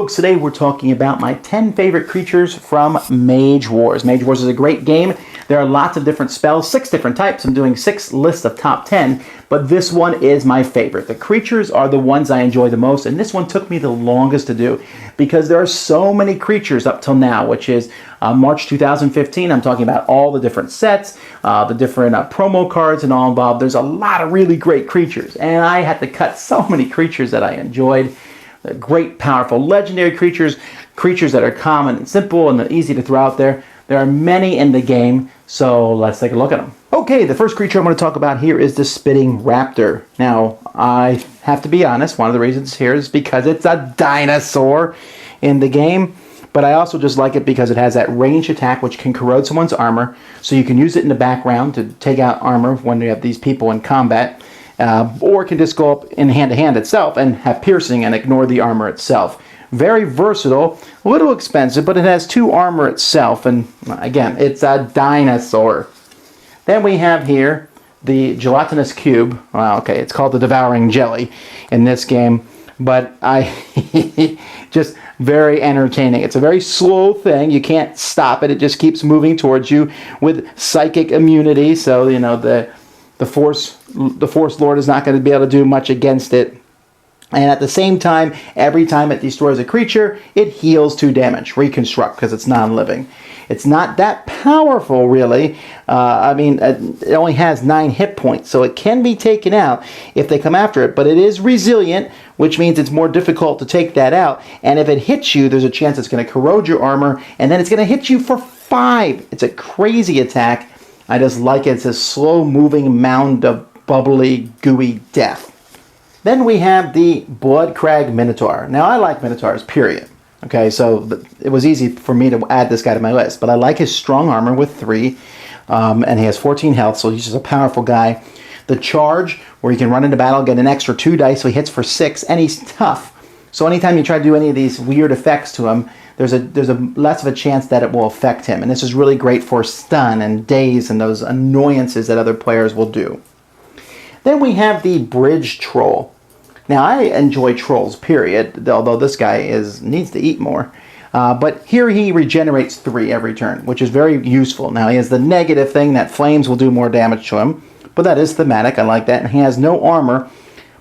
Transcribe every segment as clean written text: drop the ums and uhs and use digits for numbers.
folks, today we're talking about my 10 favorite creatures from Mage Wars. Mage Wars is a great game. There are lots of different spells, 6 different types. I'm doing 6 lists of top 10, but this one is my favorite. The creatures are the ones I enjoy the most, and this one took me the longest to do because there are so many creatures up till now, which is March 2015. I'm talking about all the different sets, the different promo cards and all involved. There's a lot of really great creatures, and I had to cut so many creatures that I enjoyed. Great, powerful, legendary creatures, creatures that are common and simple and easy to throw out there. There are many in the game, so let's take a look at them. Okay, the first creature I'm going to talk about here is the Spitting Raptor. Now, I have to be honest, one of the reasons here is because it's a dinosaur in the game, but I also just like it because it has that ranged attack which can corrode someone's armor, so you can use it in the background to take out armor when you have these people in combat. Or can just go up in hand-to-hand itself and have piercing and ignore the armor itself. Very versatile, a little expensive, but it has 2 armor itself, and again, it's a dinosaur. Then we have here the Gelatinous Cube. Well, okay, it's called the Devouring Jelly in this game, but just very entertaining. It's a very slow thing. You can't stop it. It just keeps moving towards you with psychic immunity, so, you know, the Force Lord is not going to be able to do much against it. And at the same time, every time it destroys a creature, it heals 2 damage. Reconstruct, because it's non-living. It's not that powerful, really. It only has 9 hit points, so it can be taken out if they come after it. But it is resilient, which means it's more difficult to take that out. And if it hits you, there's a chance it's going to corrode your armor, and then it's going to hit you for 5. It's a crazy attack. I just like it. It's a slow-moving mound of bubbly, gooey death. Then we have the Bloodcrag Minotaur. Now, I like Minotaurs, period. Okay, so it was easy for me to add this guy to my list. But I like his strong armor with 3, and he has 14 health, so he's just a powerful guy. The Charge, where he can run into battle, get an extra 2 dice, so he hits for 6, and he's tough. So anytime you try to do any of these weird effects to him, there's a less of a chance that it will affect him. And this is really great for stun and daze and those annoyances that other players will do. Then we have the Bridge Troll. Now, I enjoy trolls, period, although this guy needs to eat more. But here he regenerates 3 every turn, which is very useful. Now, he has the negative thing that flames will do more damage to him, but that is thematic. I like that. And he has no armor,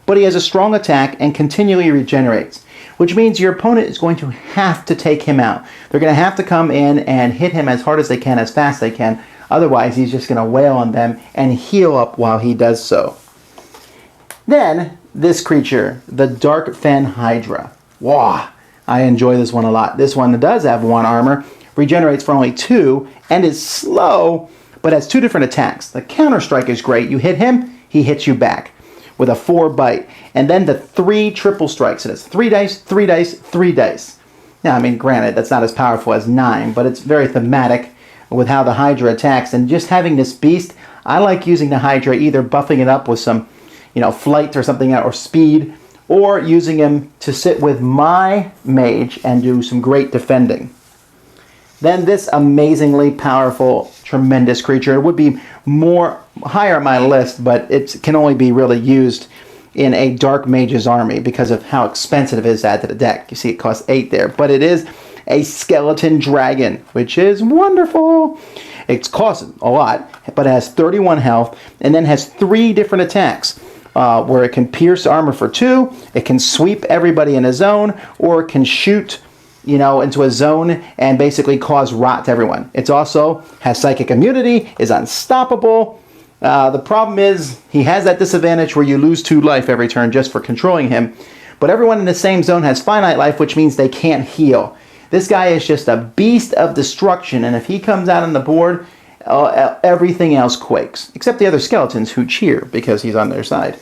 but he has a strong attack and continually regenerates, which means your opponent is going to have to take him out. They're going to have to come in and hit him as hard as they can, as fast as they can. Otherwise, he's just going to wail on them and heal up while he does so. Then, this creature, the Dark Fen Hydra. Wow, I enjoy this one a lot. This one does have 1 armor, regenerates for only 2, and is slow, but has 2 different attacks. The counter strike is great. You hit him, he hits you back with a 4 bite. And then the 3 triple strikes. It has 3 dice, 3 dice, 3 dice. Now, I mean, granted, that's not as powerful as 9, but it's very thematic with how the Hydra attacks. And just having this beast, I like using the Hydra, either buffing it up with some, flight or something, or speed, or using him to sit with my mage and do some great defending. Then this amazingly powerful, tremendous creature would be higher on my list, but it can only be really used in a Dark Mage's army because of how expensive it is to add to the deck. You see it costs 8 there, but it is a Skeleton Dragon, which is wonderful. It costs a lot, but it has 31 health, and then has 3 different attacks. Where it can pierce armor for 2, it can sweep everybody in a zone, or it can shoot, into a zone and basically cause rot to everyone. It also has psychic immunity, is unstoppable. The problem is he has that disadvantage where you lose 2 life every turn just for controlling him. But everyone in the same zone has finite life, which means they can't heal. This guy is just a beast of destruction, and if he comes out on the board, everything else quakes, except the other skeletons who cheer because he's on their side.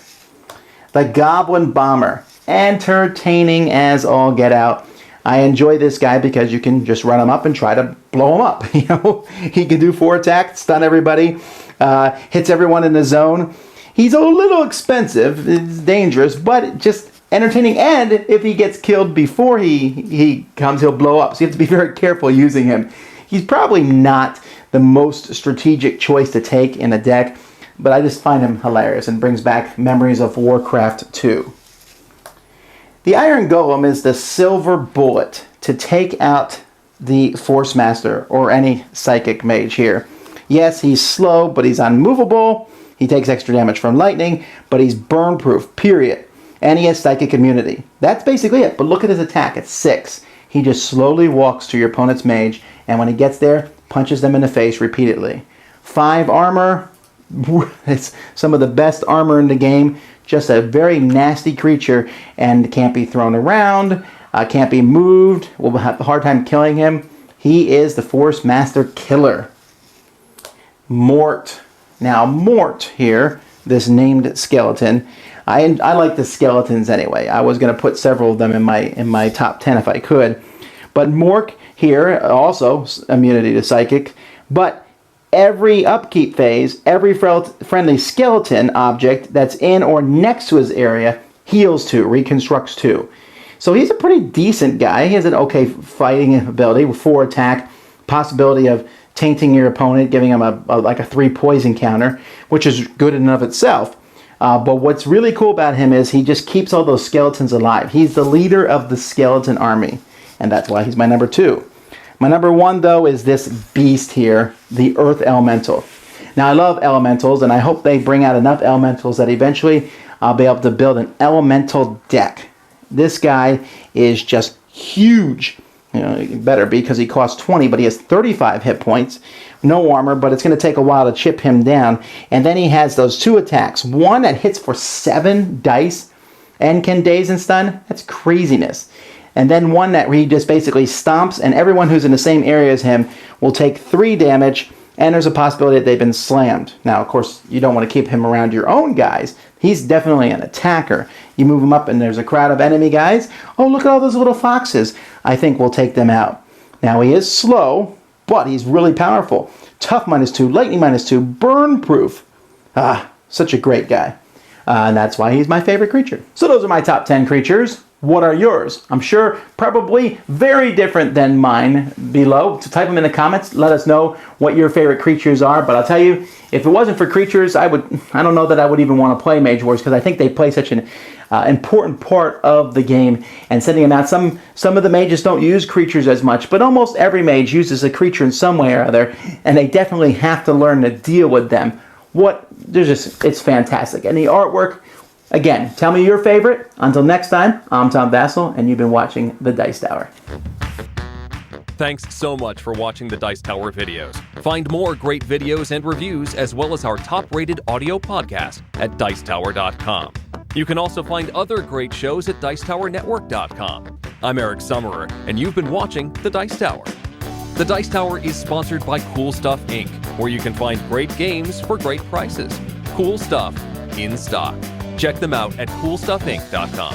The Goblin Bomber, entertaining as all get out. I enjoy this guy because you can just run him up and try to blow him up. He can do 4 attacks, stun everybody, hits everyone in the zone. He's a little expensive, it's dangerous, but just entertaining. And if he gets killed before he comes, he'll blow up. So you have to be very careful using him. He's probably not the most strategic choice to take in a deck, but I just find him hilarious and brings back memories of Warcraft 2. The Iron Golem is the silver bullet to take out the Force Master or any psychic mage here. Yes, he's slow, but he's unmovable. He takes extra damage from lightning, but he's burn proof, period. And he has psychic immunity. That's basically it. But look at his attack. It's 6. He just slowly walks to your opponent's mage, and when he gets there, punches them in the face repeatedly. 5 armor. It's some of the best armor in the game. Just a very nasty creature, and can't be thrown around, can't be moved. We'll have a hard time killing him. He is the Force Master Killer. Mort. Now, Mort here, this named skeleton. I like the skeletons anyway. I was going to put several of them in my top 10 if I could. But Mort here, also immunity to psychic. But every upkeep phase, every friendly skeleton object that's in or next to his area heals 2, reconstructs 2. So he's a pretty decent guy. He has an okay fighting ability with 4 attack, possibility of tainting your opponent, giving him like a 3 poison counter, which is good in and of itself. But what's really cool about him is he just keeps all those skeletons alive. He's the leader of the skeleton army, and that's why he's my number 2. My number 1, though, is this beast here, the Earth Elemental. Now, I love elementals, and I hope they bring out enough elementals that eventually I'll be able to build an elemental deck. This guy is just huge. You know, better because he costs 20, but he has 35 hit points. No armor, but it's going to take a while to chip him down. And then he has those 2 attacks. One that hits for 7 dice and can daze and stun. That's craziness. And then one that he just basically stomps, and everyone who's in the same area as him will take 3 damage, and there's a possibility that they've been slammed. Now, of course, you don't want to keep him around your own guys. He's definitely an attacker. You move him up and there's a crowd of enemy guys. Oh, look at all those little foxes. I think we'll take them out. Now, he is slow, but he's really powerful. Tough -2, lightning -2, burn proof. Such a great guy. And that's why he's my favorite creature. So those are my top 10 creatures. What are yours? I'm sure probably very different than mine below. So type them in the comments. Let us know what your favorite creatures are. But I'll tell you, if it wasn't for creatures, I don't know that I would even want to play Mage Wars, because I think they play such an important part of the game and sending them out. Some of the mages don't use creatures as much, but almost every mage uses a creature in some way or other, and they definitely have to learn to deal with them. It's fantastic. And the artwork, again, tell me your favorite. Until next time, I'm Tom Vasel, and you've been watching The Dice Tower. Thanks so much for watching the Dice Tower videos. Find more great videos and reviews, as well as our top-rated audio podcast at Dicetower.com. You can also find other great shows at Dicetowernetwork.com. I'm Eric Summerer, and you've been watching The Dice Tower. The Dice Tower is sponsored by Cool Stuff Inc., where you can find great games for great prices. Cool stuff in stock. Check them out at CoolStuffInc.com.